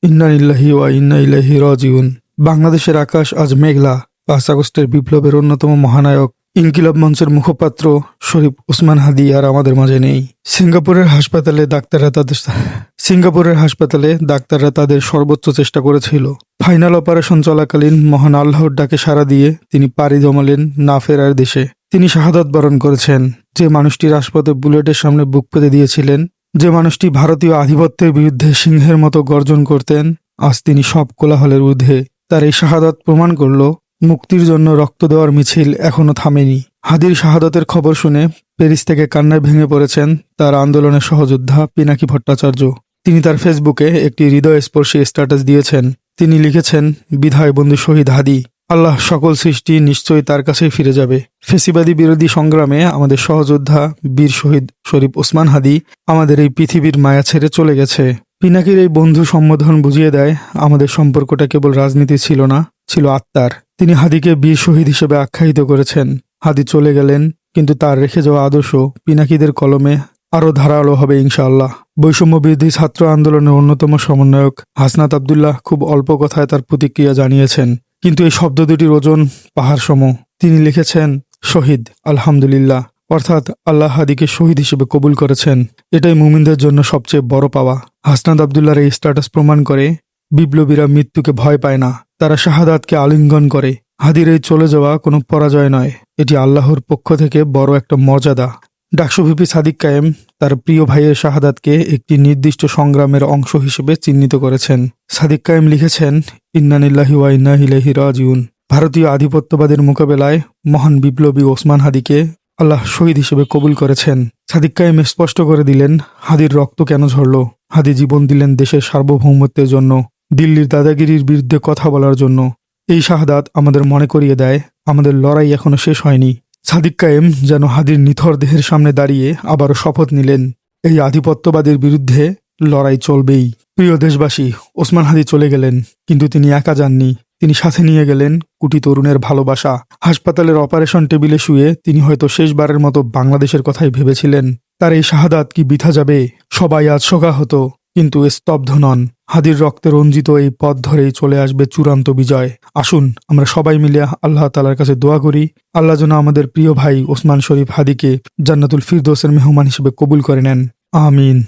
ইন্না লিল্লাহি ওয়া ইন্না ইলাইহি রাজিউন। বাংলাদেশের আকাশ আজ মেঘলা। ৫ আগস্টের বিপ্লবের অন্যতম মহানায়ক ইনকিলাব মঞ্চের মুখপাত্র শরীফ ওসমান হাদি আর আমাদের মাঝে নেই। সিঙ্গাপুরের হাসপাতালে ডাক্তাররা সর্বোচ্চ চেষ্টা করেছিল। ফাইনাল অপারেশন চলাকালীন মহান আল্লাহর ডাকে সাড়া দিয়ে তিনি পাড়ি জমালেন না ফেরার দেশে। তিনি শাহাদাত বরণ করেছেন। যে মানুষটি রাজপথে বুলেটের সামনে বুক পেতে দিয়েছিলেন, যে মানুষটি ভারতীয় আধিপত্যের বিরুদ্ধে সিংহের মতো গর্জন করতেন, আজ তিনি সব কোলাহলের ঊর্ধ্বে। তার এই শাহাদাত প্রমাণ করল, মুক্তির জন্য রক্ত দেওয়ার মিছিল এখনো থামেনি। হাদির শাহাদাতের খবর শুনে প্যারিস থেকে কান্নায় ভেঙে পড়েছেন তার আন্দোলনের সহযোদ্ধা পিনাকি ভট্টাচার্য। তিনি তার ফেসবুকে একটি হৃদয়স্পর্শী স্ট্যাটাস দিয়েছেন। তিনি লিখেছেন, বিধায় বন্ধু শহীদ হাদি, আল্লাহ সকল সৃষ্টি নিশ্চয়ই তার কাছেই ফিরে যাবে। ফেসিবাদী বিরোধী সংগ্রামে আমাদের সহযোদ্ধা বীর শহীদ শরীফ ওসমান হাদি আমাদের এই পৃথিবীর মায়া ছেড়ে চলে গেছে। পিনাকির এই বন্ধু সম্বোধন বুঝিয়ে দেয়, আমাদের সম্পর্কটা কেবল রাজনীতি ছিল না, ছিল আত্মার। তিনি হাদিকে বীর শহীদ হিসেবে আখ্যায়িত করেছেন। হাদি চলে গেলেন, কিন্তু তার রেখে যাওয়া আদর্শ পিনাকিদের কলমে আরও ধারালো হবে ইনশাআল্লাহ। বৈষম্য বিরোধী ছাত্র আন্দোলনের অন্যতম সমন্বয়ক হাসনাত আবদুল্লাহ খুব অল্প কথায় তার প্রতিক্রিয়া জানিয়েছেন, কিন্তু এই শব্দ দুটির ওজন পাহাড় সম। তিনি লিখেছেন, শহীদ আলহামদুলিল্লাহ, অর্থাৎ আল্লাহ হাদিকে শহীদ হিসেবে কবুল করেছেন। এটাই মুমিনদের জন্য সবচেয়ে বড় পাওয়া। হাসনাত আবদুল্লাহর এই স্ট্যাটাস প্রমাণ করে, বিপ্লবীরা মৃত্যুকে ভয় পায় না, তারা শাহাদাতকে আলিঙ্গন করে। হাদির এই চলে যাওয়া কোনো পরাজয় নয়, এটি আল্লাহর পক্ষ থেকে বড় একটা মর্যাদা। ডাকসু ভিপি সাদিক কায়েম তার প্রিয় ভাইয়ের শাহাদাতকে একটি নির্দিষ্ট সংগ্রামের অংশ হিসেবে চিহ্নিত করেছেন। সাদিক কায়েম লিখেছেন, ইন্না লিল্লাহি ওয়া ইন্না ইলাইহি রাজিউন। ভারতীয় আধিপত্যবাদের মোকাবেলায় মহান বিপ্লবী ওসমান হাদিকে আল্লাহ শহীদ হিসেবে কবুল করেছেন। সাদিক কায়েম স্পষ্ট করে দিলেন, হাদির রক্ত কেন ঝরল। হাদি জীবন দিলেন দেশের সার্বভৌমত্বের জন্য, দিল্লির দাদাগিরির বিরুদ্ধে কথা বলার জন্য। এই শাহাদাত আমাদের মনে করিয়ে দেয়, আমাদের লড়াই এখনো শেষ হয়নি। সাদিক কায়েম যেন হাদির নিথর দেহের সামনে দাঁড়িয়ে আবারও শপথ নিলেন, এই আধিপত্যবাদের বিরুদ্ধে লড়াই চলবেই। প্রিয় দেশবাসী, ওসমান হাদি চলে গেলেন, কিন্তু তিনি একা যাননি। তিনি সাথে নিয়ে গেলেন কোটি তরুণের ভালোবাসা। হাসপাতালের অপারেশন টেবিলে শুয়ে তিনি হয়তো শেষবারের মতো বাংলাদেশের কথাই ভেবেছিলেন। তার এই শাহাদাত কি বৃথা যাবে? সবাই আজ শোকাহত, কিন্তু স্তব্ধ নন। হাদির রক্তে রঞ্জিত এই পথ ধরেই চলে আসবে চূড়ান্ত বিজয়। আসুন আমরা সবাই মিলে আল্লাহ তাআলার কাছে দোয়া করি, আল্লাহ যেন আমাদের প্রিয় ভাই ওসমান শরীফ হাদিকে জান্নাতুল ফিরদৌসের মেহমান হিসেবে কবুল করে নেন। আমিন।